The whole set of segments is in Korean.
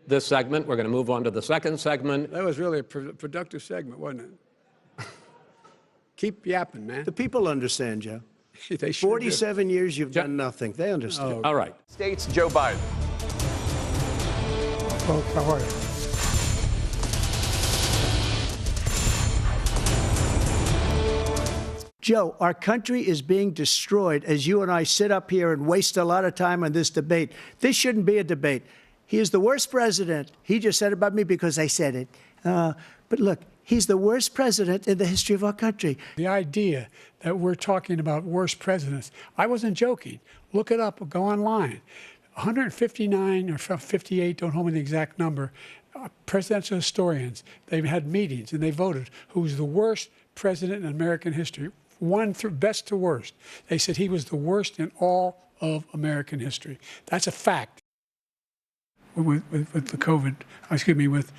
this segment. We're going to move on to the second segment. That was really a productive segment, wasn't it? Keep yapping, man. The people understand, Joe. They sure 47 years you've Joe- done nothing. They understand. All right. States Joe Biden. Folks, how are you? Joe, our country is being destroyed as you and I sit up here and waste a lot of time on this debate. This shouldn't be a debate. He is the worst president. He just said about me because I said it. But look, he's the worst president in the history of our country. The idea that we're talking about worst presidents, I wasn't joking. Look it up, go online. 159 or 58, don't hold me the exact number, presidential historians, they've had meetings and they voted who's the worst president in American history. One through best to worst. They said he was the worst in all of American history. That's a fact. With the COVID, with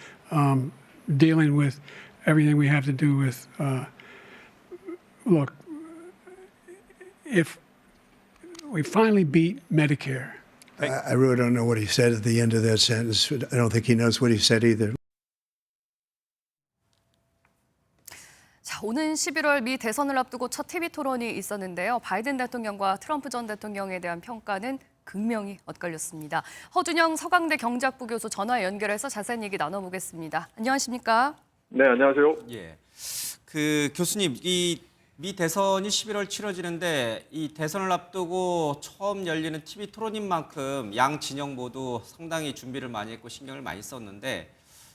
dealing with everything we have to do with, look, if we finally beat Medicare. I really don't know what he said at the end of that sentence. I don't think he knows what he said either. 자, 오는 11월 미 대선을 앞두고 첫 TV 토론이 있었는데요. 바이든 대통령과 트럼프 전 대통령에 대한 평가는 극명히 엇갈렸습니다. 허준영 서강대 경제학부 교수 전화 연결해서 자세한 얘기 나눠보겠습니다. 안녕하십니까? 네, 안녕하세요. 예. 그 교수님, 이 미 대선이 11월 치러지는데 이 대선을 앞두고 처음 열리는 TV 토론인 만큼 양 진영 모두 상당히 준비를 많이 했고 신경을 많이 썼는데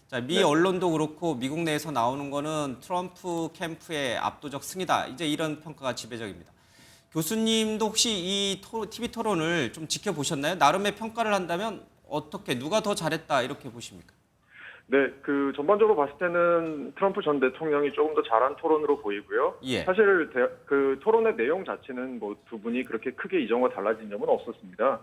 자, 미 언론도 그렇고 미국 내에서 나오는 거는 트럼프 캠프의 압도적 승이다. 이제 이런 평가가 지배적입니다. 교수님도 혹시 이 TV 토론을 좀 지켜보셨나요? 나름의 평가를 한다면 어떻게 누가 더 잘했다 이렇게 보십니까? 네, 전반적으로 봤을 때는 트럼프 전 대통령이 조금 더 잘한 토론으로 보이고요. 예. 사실 그 토론의 내용 자체는 뭐 두 분이 그렇게 크게 이전과 달라진 점은 없었습니다.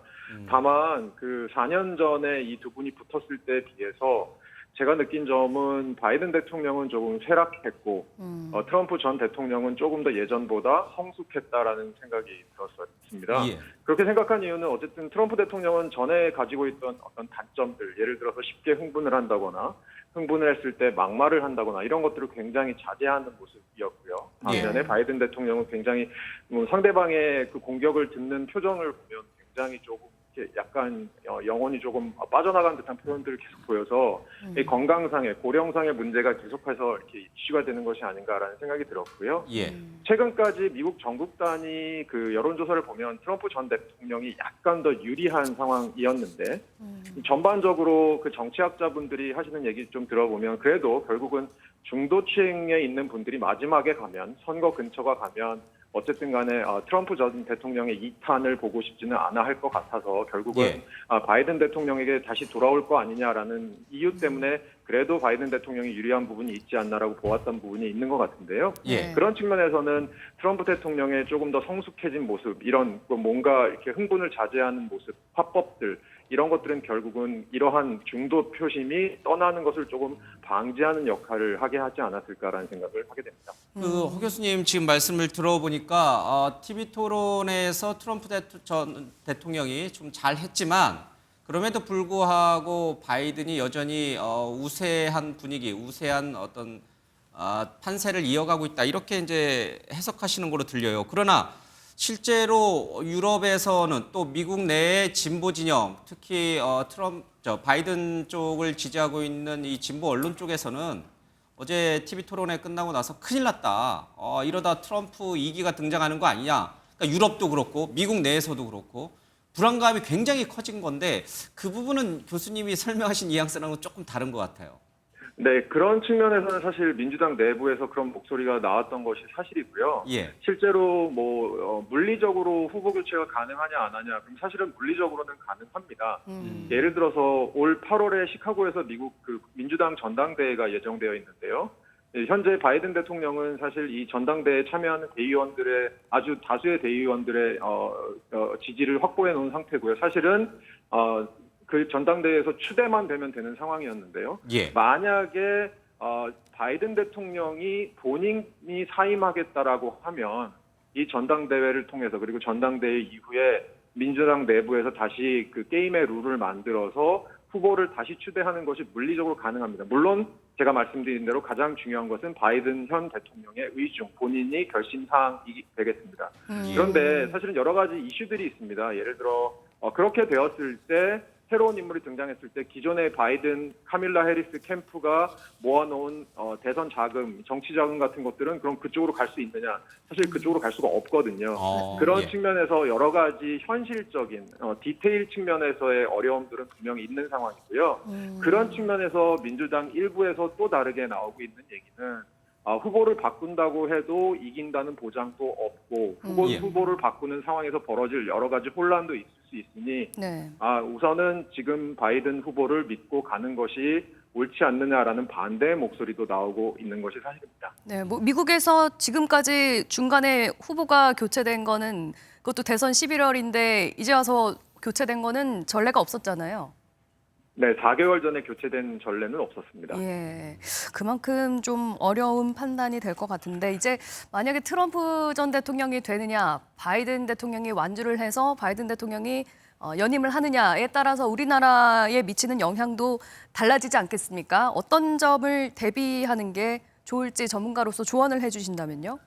다만 4년 전에 이 두 분이 붙었을 때에 비해서 제가 느낀 점은 바이든 대통령은 조금 쇠락했고 트럼프 전 대통령은 조금 더 예전보다 성숙했다라는 생각이 들었습니다. 예. 그렇게 생각한 이유는 어쨌든 트럼프 대통령은 전에 가지고 있던 어떤 단점들, 예를 들어서 쉽게 흥분을 한다거나 흥분을 했을 때 막말을 한다거나 이런 것들을 굉장히 자제하는 모습이었고요. 반면에 바이든 대통령은 굉장히 상대방의 그 공격을 듣는 표정을 보면 굉장히 조금 약간 영혼이 조금 빠져나간 듯한 표현들을 계속 보여서 이 건강상의 고령상의 문제가 계속해서 이렇게 이슈가 되는 것이 아닌가라는 생각이 들었고요. 예. 최근까지 미국 전국 단위 그 여론조사를 보면 트럼프 전 대통령이 약간 더 유리한 상황이었는데 전반적으로 그 정치학자분들이 하시는 얘기 좀 들어보면 그래도 결국은 중도층에 있는 분들이 마지막에 가면 선거 근처가 가면 어쨌든 간에 트럼프 전 대통령의 2탄을 보고 싶지는 않아 할 것 같아서 결국은 예. 바이든 대통령에게 다시 돌아올 거 아니냐라는 이유 때문에 그래도 바이든 대통령이 유리한 부분이 있지 않나라고 보았던 부분이 있는 것 같은데요. 예. 그런 측면에서는 트럼프 대통령의 조금 더 성숙해진 모습, 이런 뭔가 이렇게 흥분을 자제하는 모습, 화법들 이런 것들은 결국은 이러한 중도 표심이 떠나는 것을 조금 방지하는 역할을 하게 하지 않았을까라는 생각을 하게 됩니다. 허 교수님 지금 말씀을 들어보니까 TV 토론에서 트럼프 전 대통령이 좀 잘했지만 그럼에도 불구하고 바이든이 여전히 우세한 분위기, 우세한 어떤 판세를 이어가고 있다 이렇게 이제 해석하시는 거로 들려요. 그러나 실제로 유럽에서는 또 미국 내의 진보 진영, 특히 바이든 쪽을 지지하고 있는 이 진보 언론 쪽에서는 어제 TV 토론회 끝나고 나서 큰일 났다. 이러다 트럼프 2기가 등장하는 거 아니냐. 그러니까 유럽도 그렇고 미국 내에서도 그렇고 불안감이 굉장히 커진 건데 그 부분은 교수님이 설명하신 뉘앙스랑은 조금 다른 것 같아요. 네, 그런 측면에서는 사실 민주당 내부에서 그런 목소리가 나왔던 것이 사실이고요. 예. 실제로 물리적으로 후보 교체가 가능하냐 안 하냐, 그럼 사실은 물리적으로는 가능합니다. 예를 들어서 올 8월에 시카고에서 미국 민주당 전당대회가 예정되어 있는데요. 현재 바이든 대통령은 사실 이 전당대회에 참여하는 대의원들의 아주 다수의 대의원들의 지지를 확보해 놓은 상태고요. 사실은 그 전당대회에서 추대만 되면 되는 상황이었는데요. 예. 만약에 바이든 대통령이 본인이 사임하겠다라고 하면 이 전당대회를 통해서 그리고 전당대회 이후에 민주당 내부에서 다시 그 게임의 룰을 만들어서 후보를 다시 추대하는 것이 물리적으로 가능합니다. 물론 제가 말씀드린 대로 가장 중요한 것은 바이든 현 대통령의 의중, 본인이 결심 사항이 되겠습니다. 그런데 사실은 여러 가지 이슈들이 있습니다. 예를 들어 그렇게 되었을 때 새로운 인물이 등장했을 때 기존의 바이든, 카밀라 해리스 캠프가 모아놓은 대선 자금, 정치 자금 같은 것들은 그럼 그쪽으로 갈 수 있느냐? 사실 그쪽으로 갈 수가 없거든요. 그런 예. 측면에서 여러 가지 현실적인 디테일 측면에서의 어려움들은 분명히 있는 상황이고요. 그런 측면에서 민주당 일부에서 또 다르게 나오고 있는 얘기는 후보를 바꾼다고 해도 이긴다는 보장도 없고 예. 후보를 바꾸는 상황에서 벌어질 여러 가지 혼란도 있을 수 있으니 네. 우선은 지금 바이든 후보를 믿고 가는 것이 옳지 않느냐라는 반대의 목소리도 나오고 있는 것이 사실입니다. 네, 뭐 미국에서 지금까지 중간에 후보가 교체된 거는 그것도 대선 11월인데 이제 와서 교체된 거는 전례가 없었잖아요. 네, 4개월 전에 교체된 전례는 없었습니다. 예, 그만큼 좀 어려운 판단이 될 것 같은데 이제 만약에 트럼프 전 대통령이 되느냐, 바이든 대통령이 완주를 해서 바이든 대통령이 연임을 하느냐에 따라서 우리나라에 미치는 영향도 달라지지 않겠습니까? 어떤 점을 대비하는 게 좋을지 전문가로서 조언을 해주신다면요?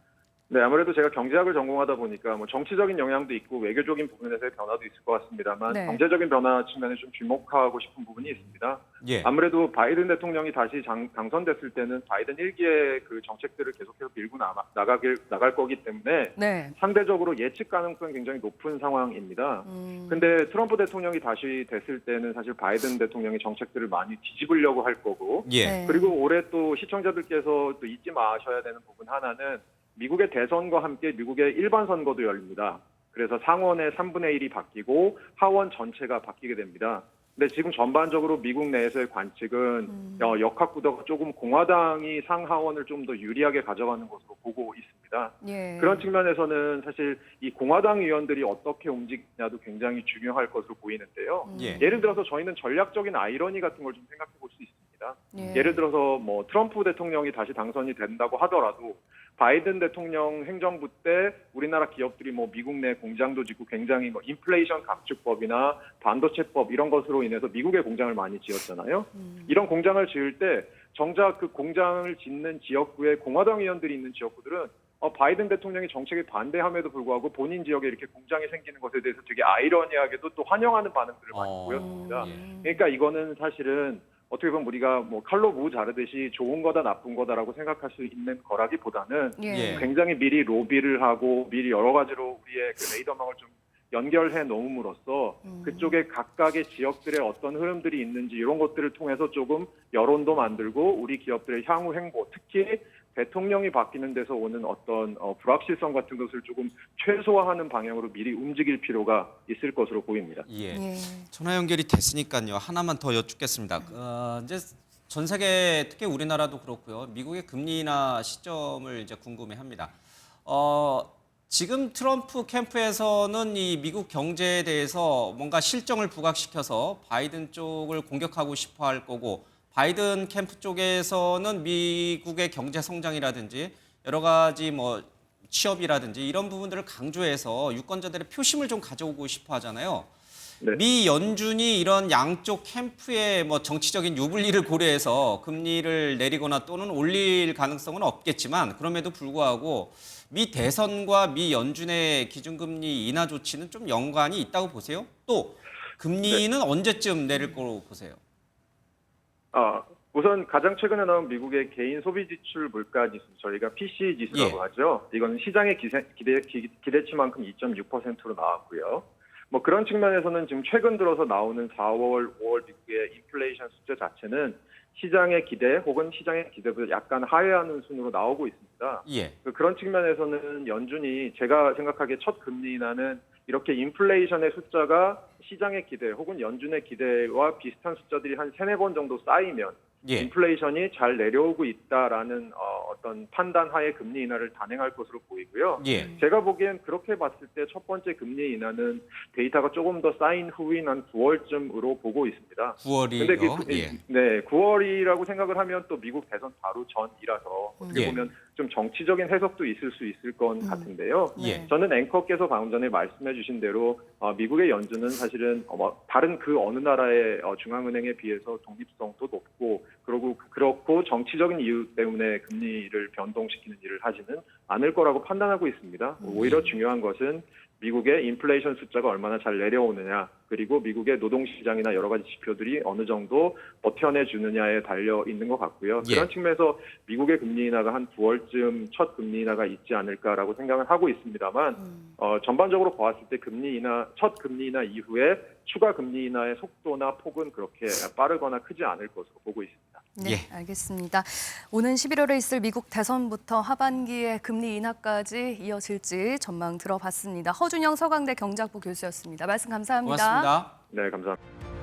네, 아무래도 제가 경제학을 전공하다 보니까 뭐 정치적인 영향도 있고 외교적인 부분에서의 변화도 있을 것 같습니다만 네. 경제적인 변화 측면에 좀 주목하고 싶은 부분이 있습니다. 예. 아무래도 바이든 대통령이 다시 당선됐을 때는 바이든 1기의 그 정책들을 계속해서 밀고 나갈 거기 때문에 네. 상대적으로 예측 가능성이 굉장히 높은 상황입니다. 근데 트럼프 대통령이 다시 됐을 때는 사실 바이든 대통령의 정책들을 많이 뒤집으려고 할 거고 예. 네. 그리고 올해 또 시청자들께서 또 잊지 마셔야 되는 부분 하나는 미국의 대선과 함께 미국의 일반 선거도 열립니다. 그래서 상원의 3분의 1이 바뀌고 하원 전체가 바뀌게 됩니다. 근데 지금 전반적으로 미국 내에서의 관측은 역학구도가 조금 공화당이 상하원을 좀 더 유리하게 가져가는 것으로 보고 있습니다. 예. 그런 측면에서는 사실 이 공화당 의원들이 어떻게 움직이냐도 굉장히 중요할 것으로 보이는데요. 예. 예를 들어서 저희는 전략적인 아이러니 같은 걸 좀 생각해 볼 수 있습니다. 예. 예를 들어서 뭐 트럼프 대통령이 다시 당선이 된다고 하더라도 바이든 대통령 행정부 때 우리나라 기업들이 뭐 미국 내 공장도 짓고 굉장히 뭐 인플레이션 감축법이나 반도체법 이런 것으로 인해서 미국에 공장을 많이 지었잖아요. 이런 공장을 지을 때 정작 그 공장을 짓는 지역구에 공화당 의원들이 있는 지역구들은 바이든 대통령이 정책에 반대함에도 불구하고 본인 지역에 이렇게 공장이 생기는 것에 대해서 되게 아이러니하게도 또 환영하는 반응들을 많이 보였습니다. 그러니까 이거는 사실은 어떻게 보면 우리가 뭐 칼로 무 자르듯이 좋은 거다 나쁜 거다라고 생각할 수 있는 거라기보다는 예. 굉장히 미리 로비를 하고 미리 여러 가지로 우리의 그 레이더망을 좀 연결해 놓음으로써 그쪽에 각각의 지역들의 어떤 흐름들이 있는지 이런 것들을 통해서 조금 여론도 만들고 우리 기업들의 향후 행보, 특히 대통령이 바뀌는 데서 오는 어떤 불확실성 같은 것을 조금 최소화하는 방향으로 미리 움직일 필요가 있을 것으로 보입니다. 예. 예. 전화 연결이 됐으니까요. 하나만 더 여쭙겠습니다. 이제 전 세계 특히 우리나라도 그렇고요. 미국의 금리 인하 시점을 이제 궁금해합니다. 지금 트럼프 캠프에서는 이 미국 경제에 대해서 뭔가 실정을 부각시켜서 바이든 쪽을 공격하고 싶어 할 거고 바이든 캠프 쪽에서는 미국의 경제 성장이라든지 여러 가지 뭐 취업이라든지 이런 부분들을 강조해서 유권자들의 표심을 좀 가져오고 싶어 하잖아요. 네. 미 연준이 이런 양쪽 캠프의 뭐 정치적인 유불리를 고려해서 금리를 내리거나 또는 올릴 가능성은 없겠지만 그럼에도 불구하고 미 대선과 미 연준의 기준금리 인하 조치는 좀 연관이 있다고 보세요? 또 금리는 언제쯤 내릴 거로 보세요? 우선 가장 최근에 나온 미국의 개인 소비 지출 물가 지수, 저희가 PCE 지수라고 예. 하죠. 이건 시장의 기대치만큼 2.6%로 나왔고요. 뭐 그런 측면에서는 지금 최근 들어서 나오는 4월, 5월 미국의 인플레이션 숫자 자체는 시장의 기대 혹은 시장의 기대보다 약간 하회하는 순으로 나오고 있습니다. 예. 그런 측면에서는 연준이 제가 생각하기에 첫 금리 인하는 이렇게 인플레이션의 숫자가 시장의 기대 혹은 연준의 기대와 비슷한 숫자들이 한 3-4번 정도 쌓이면 예. 인플레이션이 잘 내려오고 있다라는 어떤 판단 하에 금리 인하를 단행할 것으로 보이고요. 예. 제가 보기엔 그렇게 봤을 때 첫 번째 금리 인하는 데이터가 조금 더 쌓인 후인 한 9월쯤으로 보고 있습니다. 9월이요. 예. 네, 9월이라고 생각을 하면 또 미국 대선 바로 전이라서 어떻게 예. 보면 좀 정치적인 해석도 있을 수 있을 것 같은데요. 예. 저는 앵커께서 방금 전에 말씀해 주신 대로 미국의 연준은 사실 사실은 다른 그 어느 나라의 중앙은행에 비해서 독립성도 높고 그렇고 정치적인 이유 때문에 금리를 변동시키는 일을 하지는 않을 거라고 판단하고 있습니다. 오히려 중요한 것은 미국의 인플레이션 숫자가 얼마나 잘 내려오느냐, 그리고 미국의 노동시장이나 여러 가지 지표들이 어느 정도 버텨내주느냐에 달려 있는 것 같고요. 예. 그런 측면에서 미국의 금리 인하가 한 9월쯤 첫 금리 인하가 있지 않을까라고 생각을 하고 있습니다만 전반적으로 보았을 때 첫 금리 인하 이후에 추가 금리 인하의 속도나 폭은 그렇게 빠르거나 크지 않을 것으로 보고 있습니다. 네, 예. 알겠습니다. 오는 11월에 있을 미국 대선부터 하반기에 금리 인하까지 이어질지 전망 들어봤습니다. 허준영 서강대 경제학부 교수였습니다. 말씀 감사합니다. 고맙습니다. 네, 감사합니다.